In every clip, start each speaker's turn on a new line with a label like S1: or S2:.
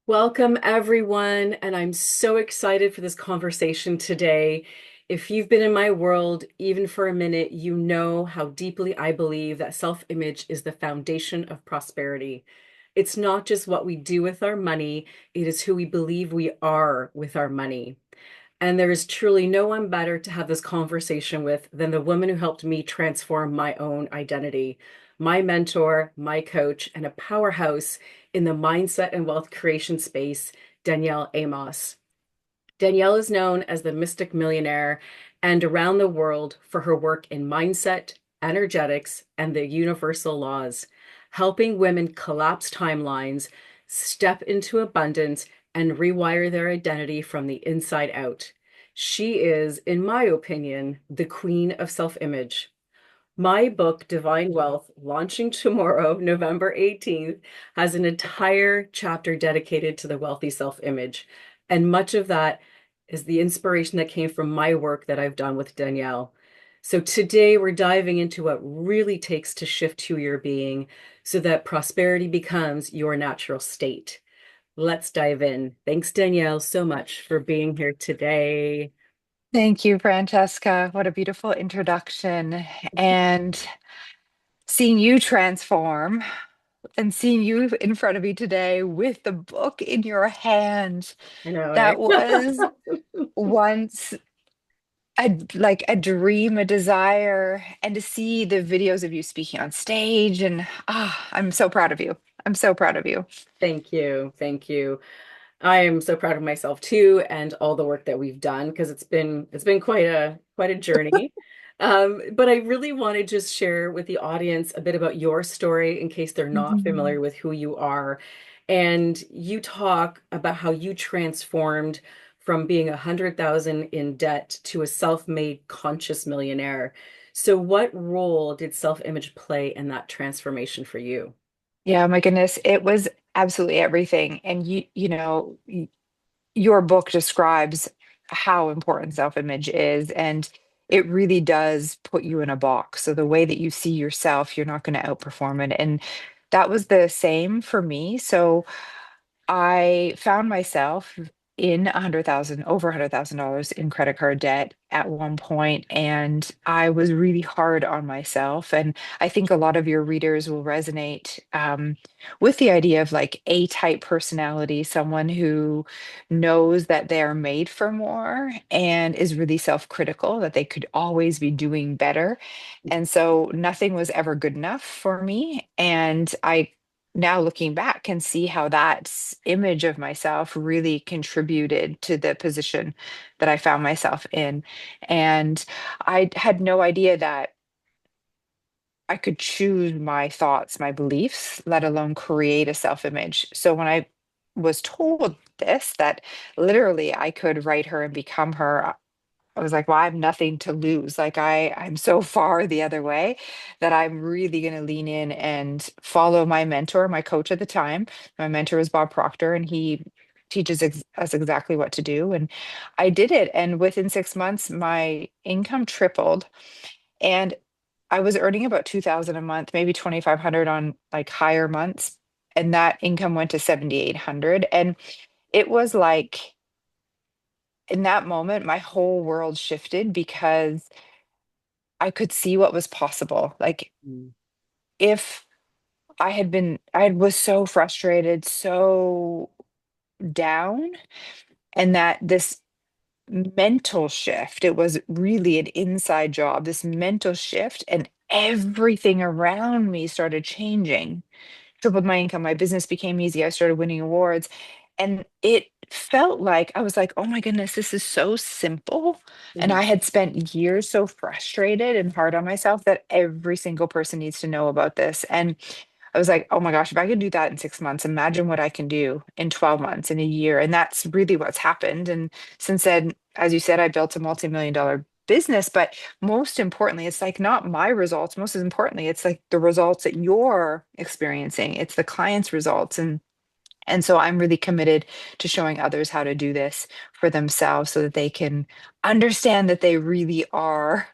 S1: Welcome, everyone, and I'm so excited for this conversation today. If you've been in my world even for a minute, you know how deeply I believe that self-image is the foundation of prosperity. It's not just what we do with our money, it is who we believe we are with our money. And there is truly no one better to have this conversation with than the woman who helped me transform my own identity, my mentor, my coach, and a powerhouse in the mindset and wealth creation space, Danielle Amos. Danielle is known as the Mystic Millionaire and around the world for her work in mindset, energetics, and the universal laws, helping women collapse timelines, step into abundance, and rewire their identity from the inside out. She is, in my opinion, the queen of self-image. My book, Divine Wealth, launching tomorrow, November 18th, has an entire chapter dedicated to the wealthy self-image. And much of that is the inspiration that came from my work that I've done with Danielle. So today we're diving into what really takes to shift to your being so that prosperity becomes your natural state. Let's dive in. Thanks, Danielle, so much for being here today.
S2: Thank you, Francesca. What a beautiful introduction. And seeing you transform and seeing you in front of me today with the book in your hand,
S1: I know, eh?
S2: that was once a dream, a desire, and to see the videos of you speaking on stage. And I'm so proud of you. I'm so proud of you.
S1: Thank you. Thank you. I am so proud of myself too, and all the work that we've done because it's been quite a journey. But I really want to just share with the audience a bit about your story in case they're not
S2: Mhm.
S1: familiar with who you are. And you talk about how you transformed from being 100,000 in debt to a self-made conscious millionaire. So what role did self-image play in that transformation for you?
S2: Yeah, my goodness, it was absolutely everything. And your book describes how important self-image is, and it really does put you in a box. So the way that you see yourself, you're not going to outperform it. And that was the same for me. So I found myself in over $100,000 in credit card debt at one point, and I was really hard on myself. And I think a lot of your readers will resonate with the idea of like A-type personality, someone who knows that they're made for more and is really self-critical, that they could always be doing better. And so nothing was ever good enough for me. And I now looking back can see how image of myself really contributed to the position that I found myself in. And I had no idea that I could choose my thoughts, my beliefs, let alone create a self-image. So when I was told this, that literally I could write her and become her, I was like, well, I have nothing to lose. Like I'm so far the other way that I'm really going to lean in and follow my mentor, my coach at the time. My mentor was Bob Proctor, and he teaches us exactly what to do. And I did it. And within 6 months, my income tripled. And I was earning about 2000 a month, maybe 2500 on like higher months. And that income went to 7800. And it was like, in that moment, my whole world shifted because I could see what was possible. Like
S1: Mm.
S2: if I was so frustrated, so down, and that this mental shift, it was really an inside job, this mental shift, and everything around me started changing. Tripled my income, my business became easy, I started winning awards, and it felt like I was like, "Oh my goodness, this is so simple." And
S1: Mhm.
S2: I had spent years so frustrated and hard on myself that every single person needs to know about this. And I was like, "Oh my gosh, if I could do that in 6 months, imagine what I can do in 12 months, in a year." And that's really what's happened. And since then, as you said, I built a multi-million-dollar business, but most importantly, it's like not my results. Most importantly, it's like the results that you're experiencing. It's the client's results. And so I'm really committed to showing others how to do this for themselves so that they can understand that they really are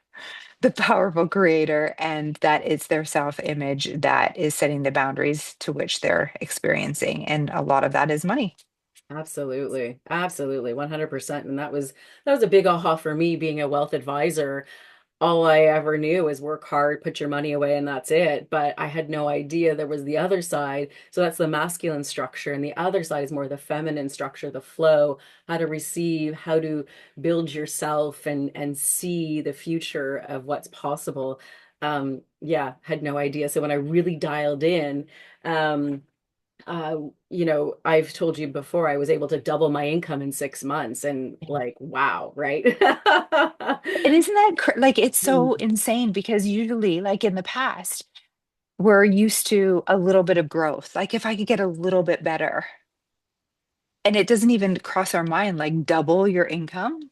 S2: the powerful creator and that it's their self-image that is setting the boundaries to which they're experiencing. And a lot of that is money.
S1: Absolutely. Absolutely. 100%. And that was a big aha for me being a wealth advisor. All I ever knew is work hard, put your money away, and that's it. But I had no idea there was the other side. So that's the masculine structure. And the other side is more the feminine structure, the flow, how to receive, how to build yourself and see the future of what's possible. Yeah, had no idea. So when I really dialed in, um, uh, I've told you before, I was able to double my income in 6 months and like, wow, right?
S2: And isn't that like it's so
S1: Mm.
S2: insane because usually, like in the past, we're used to a little bit of growth. Like if I could get a little bit better, and it doesn't even cross our mind, like double your income.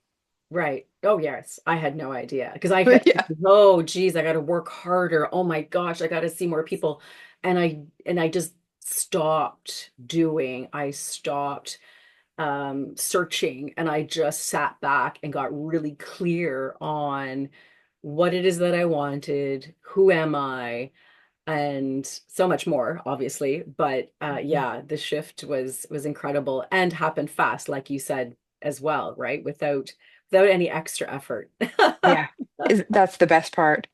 S1: Right. Oh, yes. I had no idea because I
S2: But
S1: kept
S2: yeah.
S1: thinking, oh, geez, I got to work harder. Oh my gosh, I got to see more people. And I just stopped doing. I stopped searching and I just sat back and got really clear on what it is that I wanted, who am I, and so much more, obviously. But
S2: Mhm.
S1: yeah, the shift was incredible and happened fast, like you said as well, right? Without any extra effort.
S2: Yeah. That's the best part.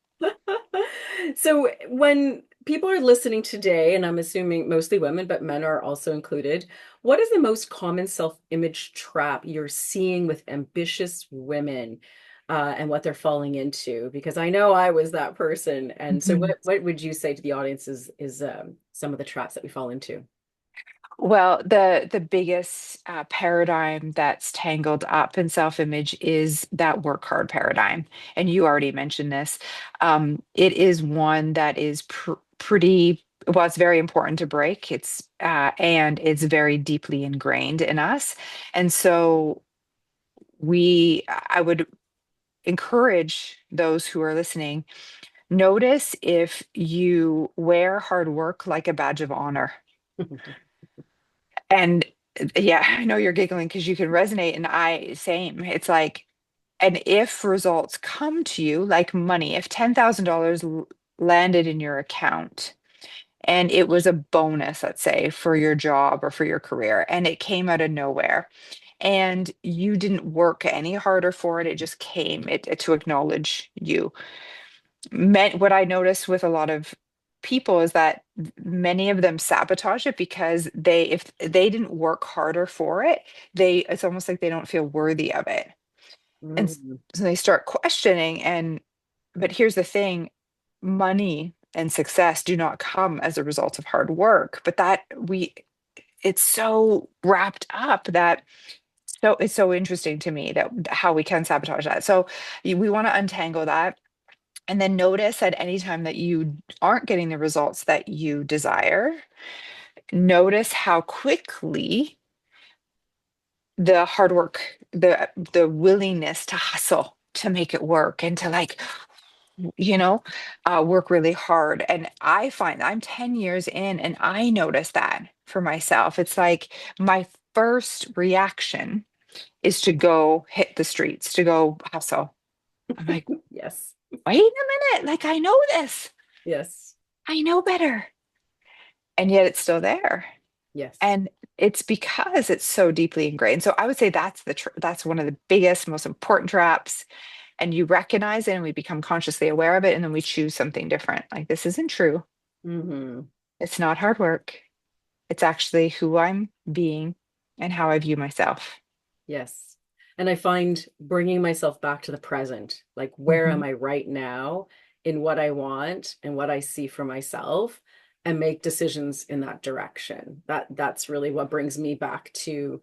S1: So when people are listening today, and I'm assuming mostly women, but men are also included, what is the most common self-image trap you're seeing with ambitious women, and what they're falling into? Because I know I was that person. And so
S2: Mhm.
S1: what would you say to the audience is some of the traps that we fall into?
S2: Well, the biggest paradigm that's tangled up in self-image is that work hard paradigm, and you already mentioned this. It is one that is pretty well. It's very important to break. And it's very deeply ingrained in us, and so I would encourage those who are listening. Notice if you wear hard work like a badge of honor. And yeah, I know you're giggling because you can resonate, and I same. It's like, and if results come to you like money, if $10,000 landed in your account and it was a bonus, let's say, for your job or for your career, and it came out of nowhere, and you didn't work any harder for it, it just came to acknowledge you meant what I noticed with a lot of people is that many of them sabotage it because if they didn't work harder for it, it's almost like they don't feel worthy of it. And
S1: Mm.
S2: so they start questioning but here's the thing, money and success do not come as a result of hard work, but that we it's so wrapped up that so it's so interesting to me that how we can sabotage that. So we want to untangle that and then notice at any time that you aren't getting the results that you desire, notice how quickly the hard work, the willingness to hustle to make it work and to like, you know, work really hard. And I find I'm 10 years in and I notice that for myself. It's like my first reaction is to go hit the streets, to go hustle. I'm like,
S1: Yes.
S2: wait a minute, like I know this.
S1: Yes.
S2: I know better. And yet it's still there.
S1: Yes.
S2: And it's because it's so deeply ingrained. So I would say that's one of the biggest, most important traps. And you recognize it, and we become consciously aware of it, and then we choose something different. Like this isn't true.
S1: Hmm.
S2: It's not hard work. It's actually who I'm being and how I view myself.
S1: Yes. And I find bringing myself back to the present, like where
S2: Mhm.
S1: am I right now in what I want and what I see for myself, and make decisions in that direction. That's really what brings me back to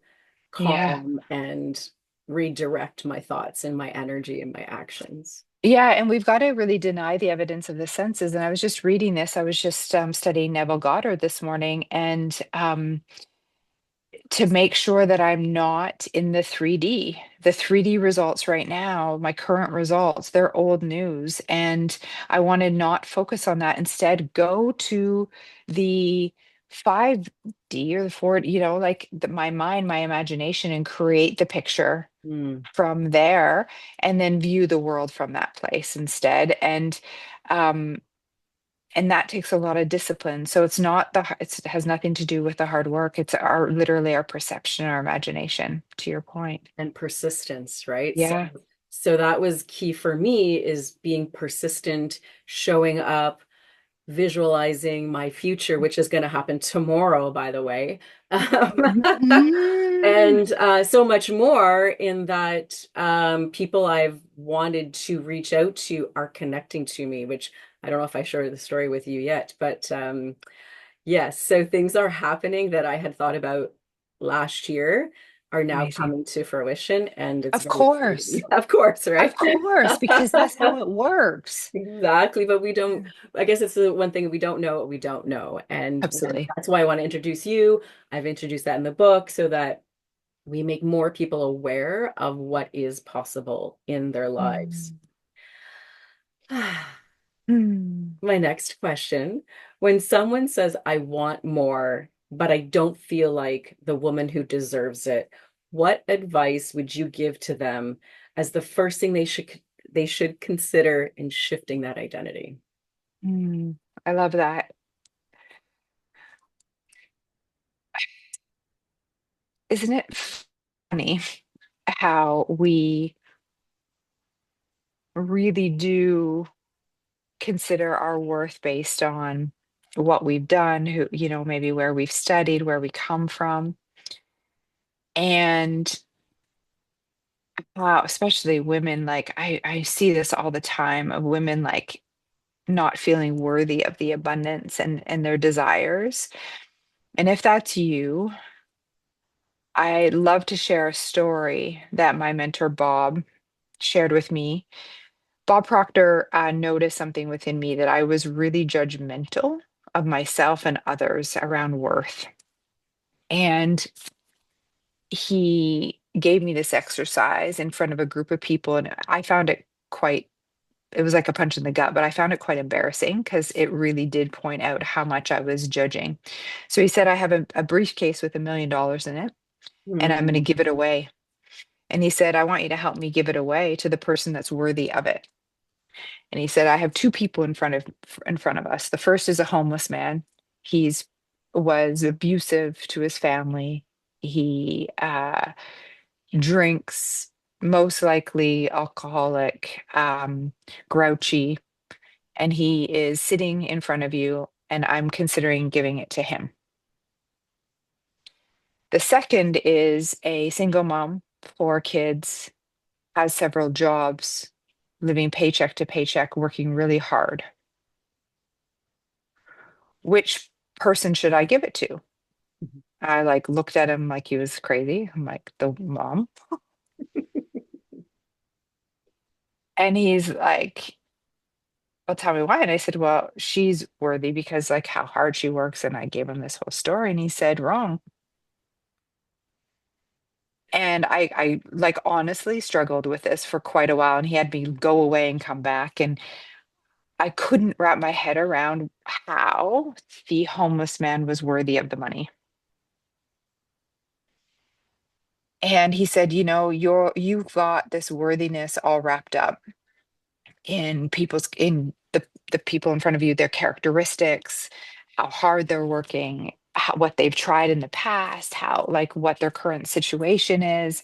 S2: Yeah.
S1: calm and redirect my thoughts and my energy and my actions.
S2: Yeah, and we've got to really deny the evidence of the senses. And I was just reading this. I was just studying Neville Goddard this morning, and to make sure that I'm not in the 3D. The 3D results right now, my current results, they're old news. And I want to not focus on that. Instead, go to the 5D or the 4D, like my mind, my imagination, and create the picture
S1: Mm.
S2: from there, and then view the world from that place instead. Um, And that takes a lot of discipline. So it's not it has nothing to do with the hard work. It's our literally our perception, our imagination, to your point.
S1: And persistence, right? So
S2: Yeah.
S1: so that was key for me is being persistent, showing up, visualizing my future, which is going to happen tomorrow, by the way.
S2: Mhm.
S1: And so much more in that people I've wanted to reach out to are connecting to me, which I don't know if I shared the story with you yet, but yes, so things are happening that I had thought about last year are now
S2: Amazing.
S1: coming to fruition, and it's
S2: Of
S1: very exciting.
S2: course.
S1: Of course, right?
S2: Of course, because that's how it works.
S1: Exactly, but we don't,
S2: Yeah.
S1: I guess it's the one thing we don't know what we don't know. And
S2: Absolutely.
S1: that's why I want to introduce you. I've introduced that in the book so that we make more people aware of what is possible in their lives.
S2: Mm. Mm.
S1: My next question, when someone says, I want more, but I don't feel like the woman who deserves it, what advice would you give to them as the first thing they should consider in shifting that identity?
S2: Mm. I love that. Isn't it funny how we really do consider our worth based on what we've done, who, maybe where we've studied, where we come from. And especially women, like I see this all the time of women like not feeling worthy of the abundance and their desires. And if that's you, I'd love to share a story that my mentor Bob shared with me. Bob Proctor noticed something within me that I was really judgmental of myself and others around worth. And he gave me this exercise in front of a group of people, and I found it quite, it was like a punch in the gut, but I found it quite embarrassing because it really did point out how much I was judging. So he said, I have a briefcase with $1 million in it, and I'm going to
S1: Hmm.
S2: give it away. And he said, I want you to help me give it away to the person that's worthy of it. And he said, I have two people in front of us. The first is a homeless man. He's was abusive to his family. He drinks, most likely alcoholic, grouchy, and he is sitting in front of you, and I'm considering giving it to him. The second is a single mom, 4 kids, has several jobs, living paycheck to paycheck, working really hard. Which person should I give it to? I like looked at him like he was crazy. I'm like, the mom. And he's like, well, tell me why. And I said, well, she's worthy because like how hard she works. And I gave him this whole story, and he said, wrong. And I like honestly struggled with this for quite a while. And he had me go away and come back. And I couldn't wrap my head around how the homeless man was worthy of the money. And he said, you've got this worthiness all wrapped up in the people in front of you, their characteristics, how hard they're working, what they've tried in the past, how like what their current situation is.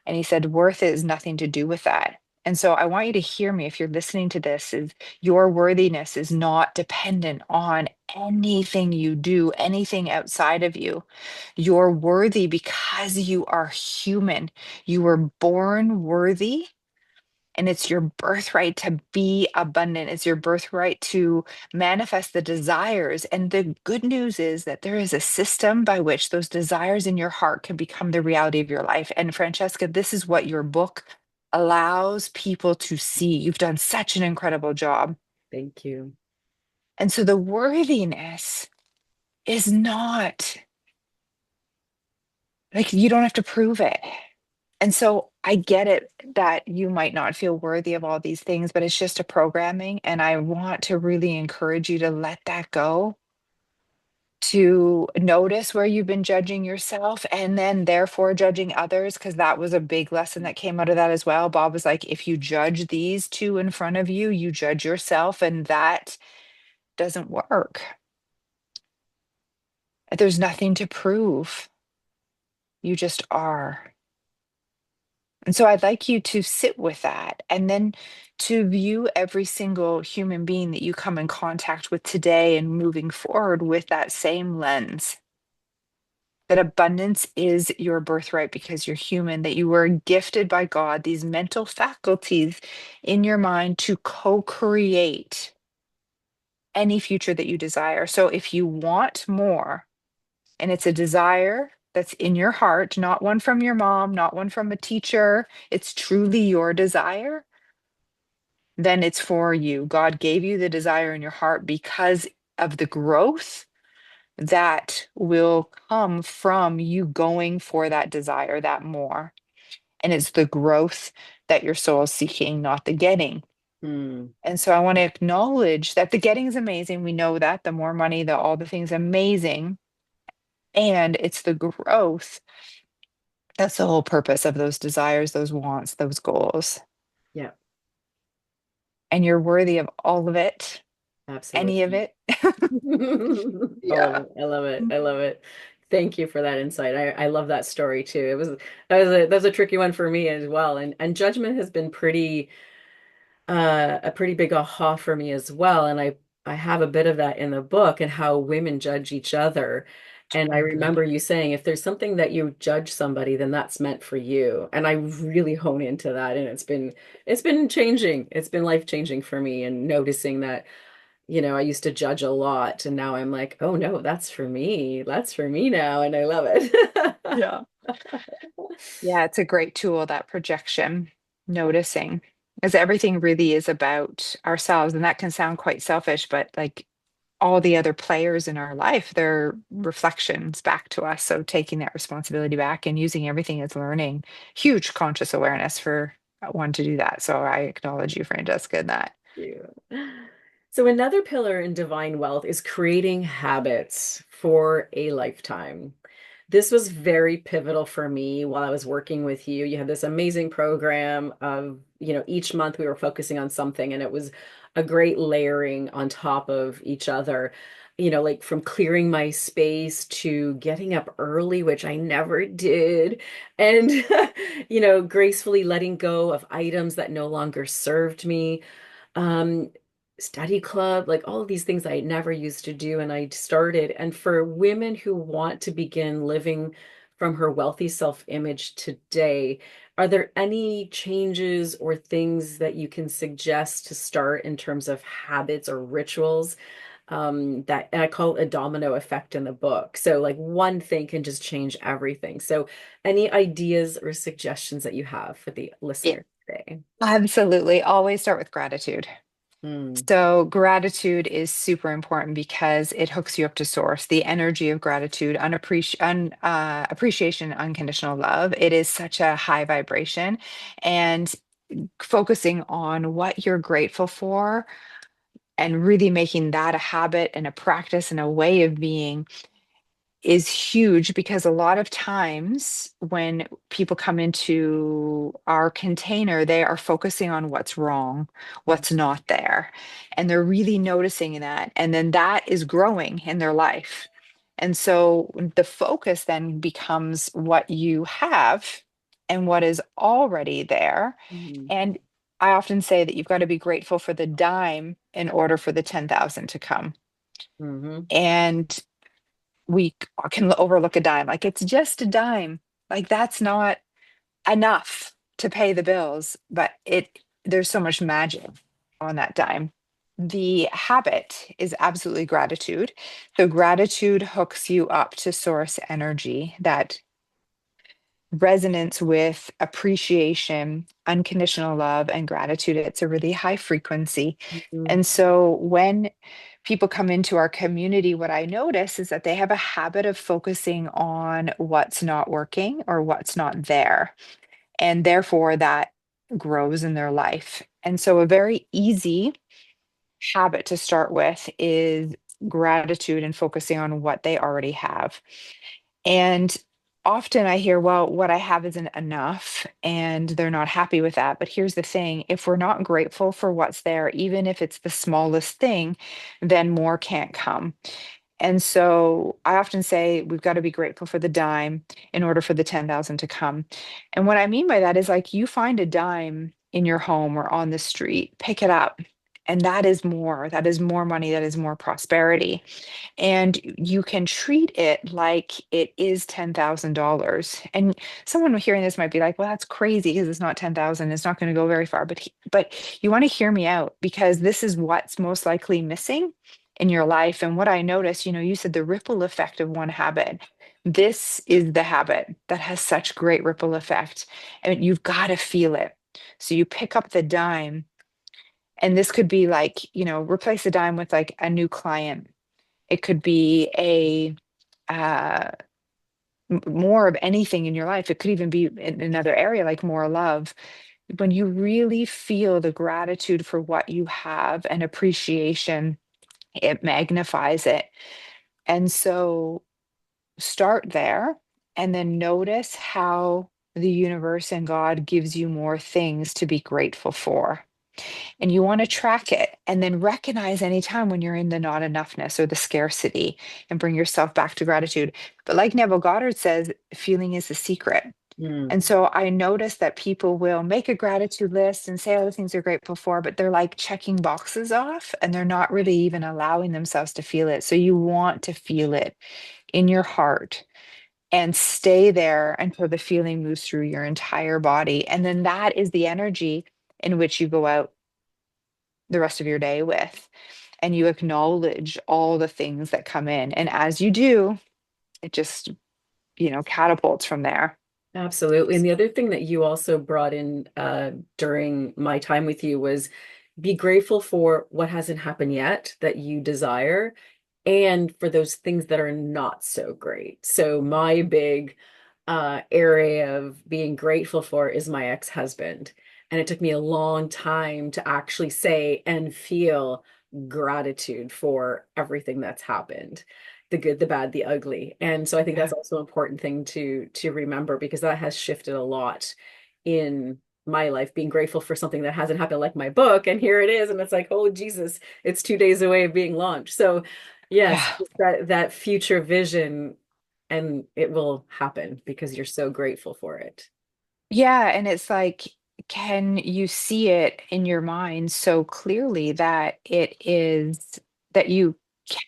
S2: And he said, worth is nothing to do with that. And so I want you to hear me if you're listening to this, is your worthiness is not dependent on anything you do, anything outside of you. You're worthy because you are human. You were born worthy, and it's your birthright to be abundant. It's your birthright to manifest the desires. And the good news is that there is a system by which those desires in your heart can become the reality of your life. And Francesca, this is what your book allows people to see. You've done such an incredible job.
S1: Thank you.
S2: And so the worthiness is not like you don't have to prove it. And so I get it that you might not feel worthy of all these things, but it's just a programming. And I want to really encourage you to let that go, to notice where you've been judging yourself and then therefore judging others, because that was a big lesson that came out of that as well. Bob was like, if you judge these two in front of you, you judge yourself. And that doesn't work. There's nothing to prove. You just are. And so I'd like you to sit with that and then to view every single human being that you come in contact with today and moving forward with that same lens. That abundance is your birthright because you're human, that you were gifted by God, these mental faculties in your mind to co create any future that you desire. So if you want more, and it's a desire that's in your heart, not one from your mom, not one from a teacher, it's truly your desire, then it's for you. God gave you the desire in your heart because of the growth that will come from you going for that desire, that more. And it's the growth that your soul is seeking, not the getting.
S1: Mm.
S2: And so I want to acknowledge that the getting is amazing. We know that the more money, the all the things amazing. And it's the growth. That's the whole purpose of those desires, those wants, those goals.
S1: Yeah,
S2: And you're worthy of all of it, any of
S1: absolutely.
S2: it.
S1: All of
S2: Yeah.
S1: it. I love it. I love it. Thank you for that insight. I love that story too. That was a tricky one for me as well. And judgment has been a pretty big aha for me as well. And I have a bit of that in the book and how women judge each other. And I
S2: Totally.
S1: remember you saying if there's something that you judge somebody, then that's meant for you. And I really hone into that. And it's been changing. It's been life changing for me and noticing that, I used to judge a lot and now I'm like, oh no, that's for me. That's for me now. And I love it.
S2: Yeah. Yeah, it's a great tool, that projection, noticing, because everything really is about ourselves. And that can sound quite selfish, but like all the other players in our life, they're reflections back to us. So taking that responsibility back and using everything as learning, huge conscious awareness for one to do that. So I acknowledge you, Francesca, in that.
S1: You. So another pillar in divine wealth is creating habits for a lifetime. This was very pivotal for me while I was working with you. You had this amazing program of, each month we were focusing on something and it was a great layering on top of each other. Like from clearing my space to getting up early, which I never did, and gracefully letting go of items that no longer served me, um, study club, like all of these things I never used to do. And I started. And for women who want to begin living from her wealthy self-image today, are there any changes or things that you can suggest to start in terms of habits or rituals? That and I call it a domino effect in the book. So like one thing can just change everything. So any ideas or suggestions that you have for the
S2: Yeah,
S1: listener today?
S2: absolutely. Always start with gratitude.
S1: Mm,
S2: So gratitude is super important because it hooks you up to source, the energy of gratitude, appreciation, unconditional love. It is such a high vibration, and focusing on what you're grateful for and really making that a habit and a practice and a way of being is huge, because a lot of times when people come into our container, they are focusing on what's wrong, what's not there. And they're really noticing that. And then that is growing in their life. And so the focus then becomes what you have and what is already there.
S1: mhm,
S2: And I often say that you've got to be grateful for the dime in order for the 10,000 to come.
S1: mhm,
S2: And can overlook a dime. Like it's just a dime. Like that's not enough to pay the bills, but there's so much magic on that dime. The habit is absolutely gratitude. So gratitude hooks you up to source energy, that resonance with appreciation, unconditional love, and gratitude. It's a really high frequency.
S1: mhm,
S2: And so when people come into our community, what I notice is that they have a habit of focusing on what's not working or what's not there. And therefore, that grows in their life. And so, a very easy habit to start with is gratitude and focusing on what they already have. And often I hear, well, what I have isn't enough, and they're not happy with that. But here's the thing, if we're not grateful for what's there, even if it's the smallest thing, then more can't come. And so I often say we've got to be grateful for the dime in order for the 10,000 to come. And what I mean by that is like you find a dime in your home or on the street, pick it up. And that is more. That is more money. That is more prosperity. And you can treat it like it is $10,000. And someone hearing this might be like, well, that's crazy because it's not 10,000. It's not going to go very far. But you want to hear me out because this is what's most likely missing in your life. And what I noticed, you said the ripple effect of one habit. This is the habit that has such great ripple effect. And you've got to feel it. So you pick up the dime, and this could be like, replace the dime with like a new client. It could be uh, more of anything in your life. It could even be in another area, like more love. When you really feel the gratitude for what you have and appreciation, it magnifies it. And so start there and then notice how the universe and God gives you more things to be grateful for. And you want to track it and then recognize any time when you're in the not enoughness or the scarcity and bring yourself back to gratitude. But like Neville Goddard says, feeling is the secret. And
S1: Mm.
S2: so I notice that people will make a gratitude list and say all the things they're grateful for, but they're like checking boxes off and they're not really even allowing themselves to feel it. So you want to feel it in your heart and stay there until the feeling moves through your entire body. And then that is the energy in which you go out the rest of your day with. And you acknowledge all the things that come in. And as you do, it just, catapults from there.
S1: Absolutely. And the other thing that you also brought in during my time with you was be grateful for what hasn't happened yet that you desire and for those things that are not so great. So my big area of being grateful for is my ex-husband. And it took me a long time to actually say and feel gratitude for everything that's happened, the good, the bad, the ugly. And so I think
S2: Yeah.
S1: that's also an important thing to remember because that has shifted a lot in my life, being grateful for something that hasn't happened, like my book, and here it is, and it's like, oh Jesus, it's 2 days away of being launched. So yes,
S2: Yeah.
S1: just that future vision, and it will happen because you're so grateful for it.
S2: Yeah. And it's like, can you see it in your mind so clearly that it is that you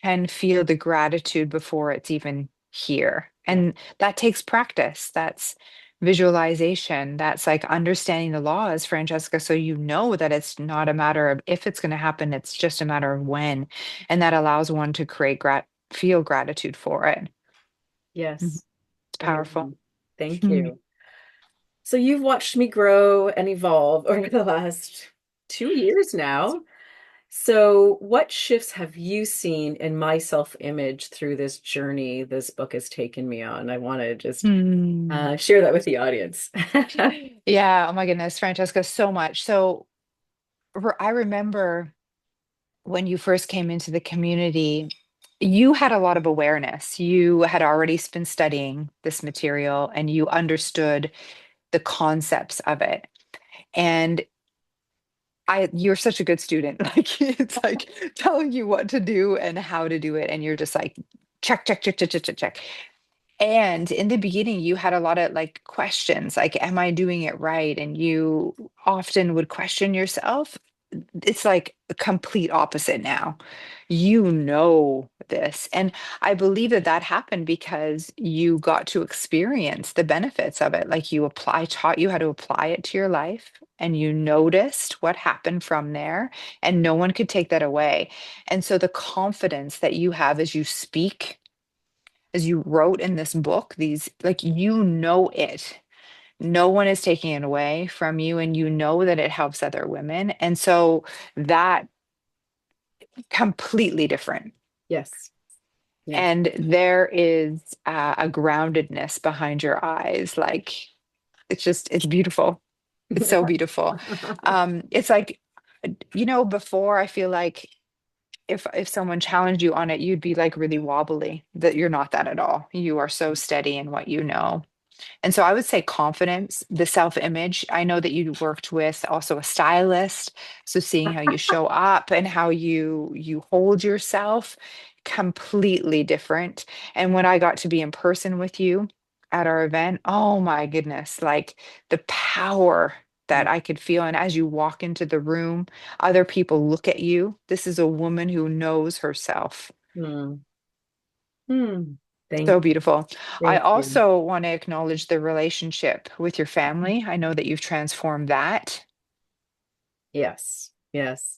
S2: can feel the gratitude before it's even here?
S1: Yeah.
S2: And that takes practice. That's visualization. That's like understanding the laws, Francesca, so you know that it's not a matter of if it's going to happen, it's just a matter of when. And that allows one to feel gratitude for it. Mhm.
S1: Yes.
S2: It's powerful.
S1: Amazing. Thank you. So you've watched me grow and evolve over the last 2 years now. So what shifts have you seen in my self-image through this journey this book has taken me on? I want to just
S2: Hmm.
S1: share that with the audience.
S2: Yeah, oh my goodness, Francesca, so much. So I remember when you first came into the community, you had a lot of awareness. You had already been studying this material and you understood the concepts of it. And you're such a good student. Like it's like telling you what to do and how to do it. And you're just like, check, check, check, check, check, check, check. And in the beginning, you had a lot of like questions, like, am I doing it right? And you often would question yourself. It's like a complete opposite now. You know this. And I believe that that happened because you got to experience the benefits of it. Like taught you how to apply it to your life, and you noticed what happened from there, and no one could take that away. And so the confidence that you have as you speak, as you wrote in this book, these like it. No one is taking it away from you, and you know that it helps other women. And so that completely different.
S1: Yes. Yes.
S2: And there is a groundedness behind your eyes. Like it's beautiful. It's so beautiful. It's like, before I feel like if someone challenged you on it, you'd be like really wobbly, that you're not that at all. You are so steady in what you know. And so I would say confidence, the self-image. I know that you worked with also a stylist, so seeing how you show up and how you hold yourself, completely different. And when I got to be in person with you at our event, oh my goodness, like the power that I could feel. And as you walk into the room, other people look at you. This is a woman who knows herself.
S1: Mm. Mm. Thank
S2: So beautiful. I
S1: thank you.
S2: also want to acknowledge the relationship with your family. I know that you've transformed that.
S1: Yes. Yes.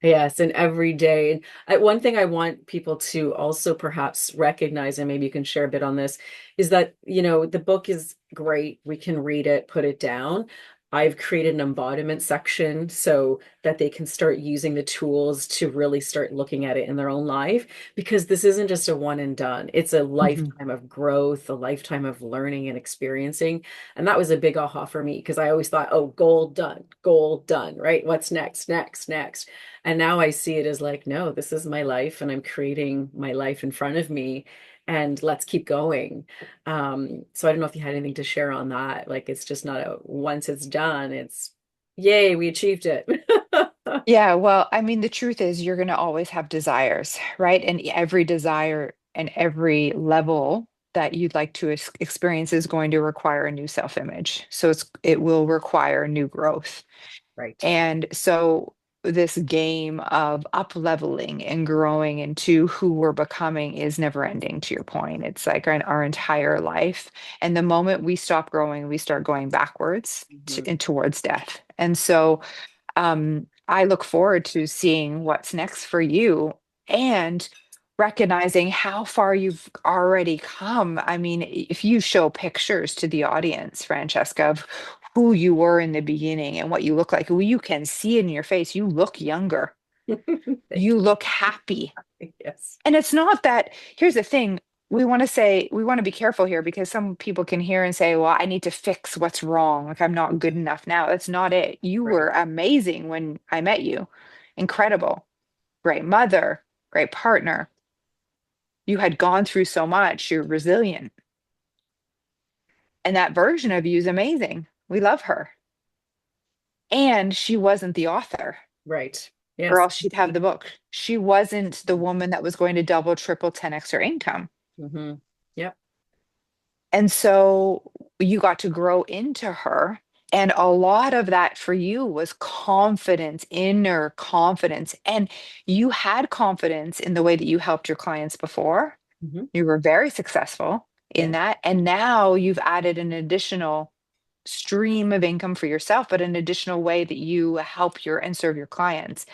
S1: Yes, and every day. And one thing I want people to also perhaps recognize, and maybe you can share a bit on this, is that, the book is great. We can read it, put it down. I've created an embodiment section so that they can start using the tools to really start looking at it in their own life, because this isn't just a one and done. It's a
S2: Mhm.
S1: lifetime of growth, a lifetime of learning and experiencing. And that was a big aha for me because I always thought, oh, goal done, right? What's next, next, next? And now I see it as like, no, this is my life and I'm creating my life in front of me and let's keep going. So I don't know if you had anything to share on that. Like it's just not a once it's done, it's yay, we achieved it.
S2: Yeah, well, I mean, the truth is you're going to always have desires, right? And every desire and every level that you'd like to experience is going to require a new self-image. So it will require new growth.
S1: Right.
S2: And so this game of up leveling and growing into who we're becoming is never ending, to your point. It's like our entire life. And the moment we stop growing, we start going backwards
S1: Mhm.
S2: and towards death. And so I look forward to seeing what's next for you and recognizing how far you've already come. I mean, if you show pictures to the audience, Francesca, of who you were in the beginning and what you look like, well, you can see it in your face. You look younger.
S1: Thank
S2: You look happy.
S1: you. Yes.
S2: And it's not that, here's the thing. We want to be careful here because some people can hear and say, well, I need to fix what's wrong. Like I'm not good enough now. That's not it. You
S1: Right.
S2: were amazing when I met you. Incredible. Great mother, great partner. You had gone through so much. You're resilient. And that version of you is amazing. We love her. And she wasn't the author,
S1: Right.
S2: or
S1: Yes.
S2: else she'd have the book. She wasn't the woman that was going to double, triple, 10x her income.
S1: Hmm. Yep.
S2: And so you got to grow into her. And a lot of that for you was confidence, inner confidence. And you had confidence in the way that you helped your clients before.
S1: Hmm.
S2: You were very successful in
S1: Yeah.
S2: that. And now you've added an additional stream of income for yourself, but an additional way that you help your and serve your clients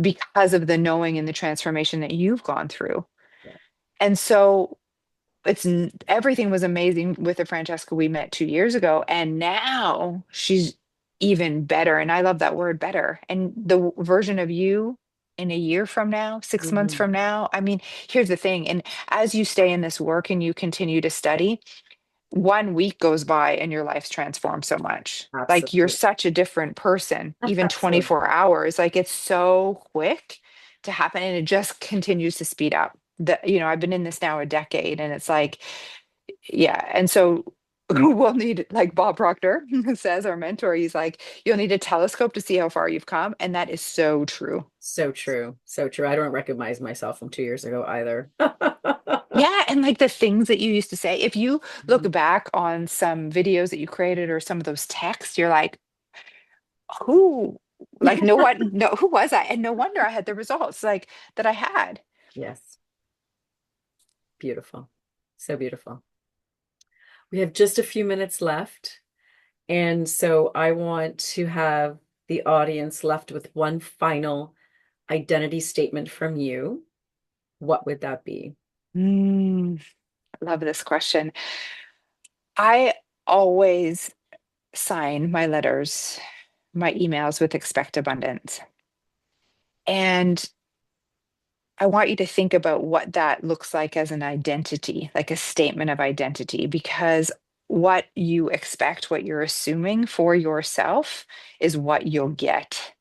S2: because of the knowing and the transformation that you've gone through.
S1: Yeah.
S2: And so everything was amazing with the Francesca we met 2 years ago, and now she's even better. And I love that word better. And the version of you in a year from now, 6 months
S1: Hmm.
S2: from now, I mean, here's the thing. And as you stay in this work and you continue to study, 1 week goes by and your life's transformed so much. Like you're
S1: Absolutely.
S2: such a different person, even
S1: Absolutely.
S2: 24 hours. Like it's so quick to happen and it just continues to speed up. I've been in this now a decade and it's like, yeah. And so we'll need, like Bob Proctor says, our mentor, he's like, you'll need a telescope to see how far you've come. And that is so true.
S1: So true. So true. I don't recognize myself from 2 years ago either.
S2: Yeah, and like the things that you used to say, if you look
S1: Mhm.
S2: back on some videos that you created or some of those texts, you're like, who like no one no who was I? And no wonder I had the results like that I had.
S1: Yes. Beautiful. So beautiful. We have just a few minutes left. And so I want to have the audience left with one final identity statement from you. What would that be?
S2: Mm, love this question. I always sign my letters, my emails with expect abundance. And I want you to think about what that looks like as an identity, like a statement of identity, because what you expect, what you're assuming for yourself is what you'll get.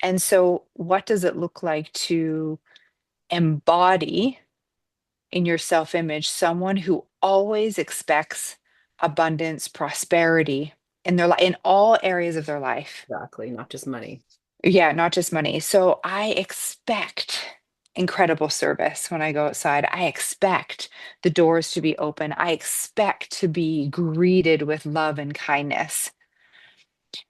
S2: And so, what does it look like to embody in your self image someone who always expects abundance, prosperity in their life, in all areas of their life.
S1: Exactly. Not just money.
S2: Yeah, not just money. So I expect incredible service when I go outside. I expect the doors to be open. I expect to be greeted with love and kindness.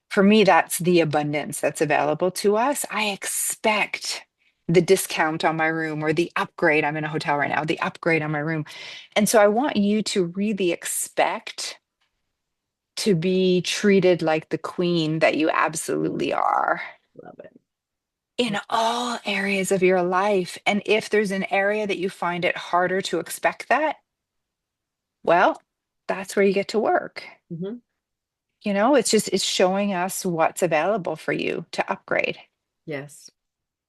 S2: For me, that's the abundance that's available to us. I expect the discount on my room or the upgrade. I'm in a hotel right now, the upgrade on my room. And so I want you to really expect to be treated like the queen that you
S1: Mm,
S2: absolutely are
S1: love it.
S2: in all areas of your life. And if there's an area that you find it harder to expect that, well, that's where you get to work.
S1: Hmm.
S2: It's showing us what's available for you to upgrade.
S1: Yes.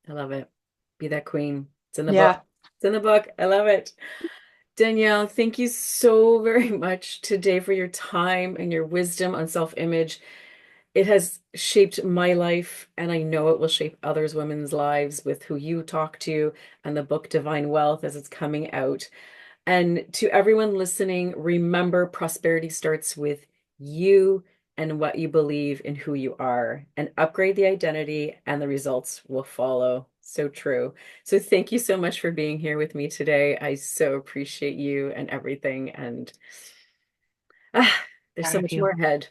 S1: I love it. Be that queen. It's in the book.
S2: Yeah.
S1: It's in the book. I love it. Danielle, thank you so very much today for your time and your wisdom on self-image. It has shaped my life, and I know it will shape others' women's lives with who you talk to and the book Divine Wealth as it's coming out. And to everyone listening, remember prosperity starts with you and what you believe in who you are, and upgrade the identity, and the results will follow. So true. So thank you so much for being here with me today. I so appreciate you and everything. And there's
S2: Proud
S1: so
S2: of
S1: much
S2: you.
S1: more ahead.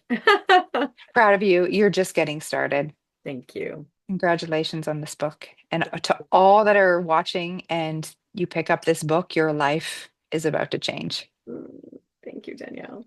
S2: Proud of you. You're just getting started.
S1: Thank you.
S2: Congratulations on this book. And
S1: Thank
S2: to
S1: you.
S2: all that are watching and you pick up this book, your life is about to change.
S1: Thank you, Danielle.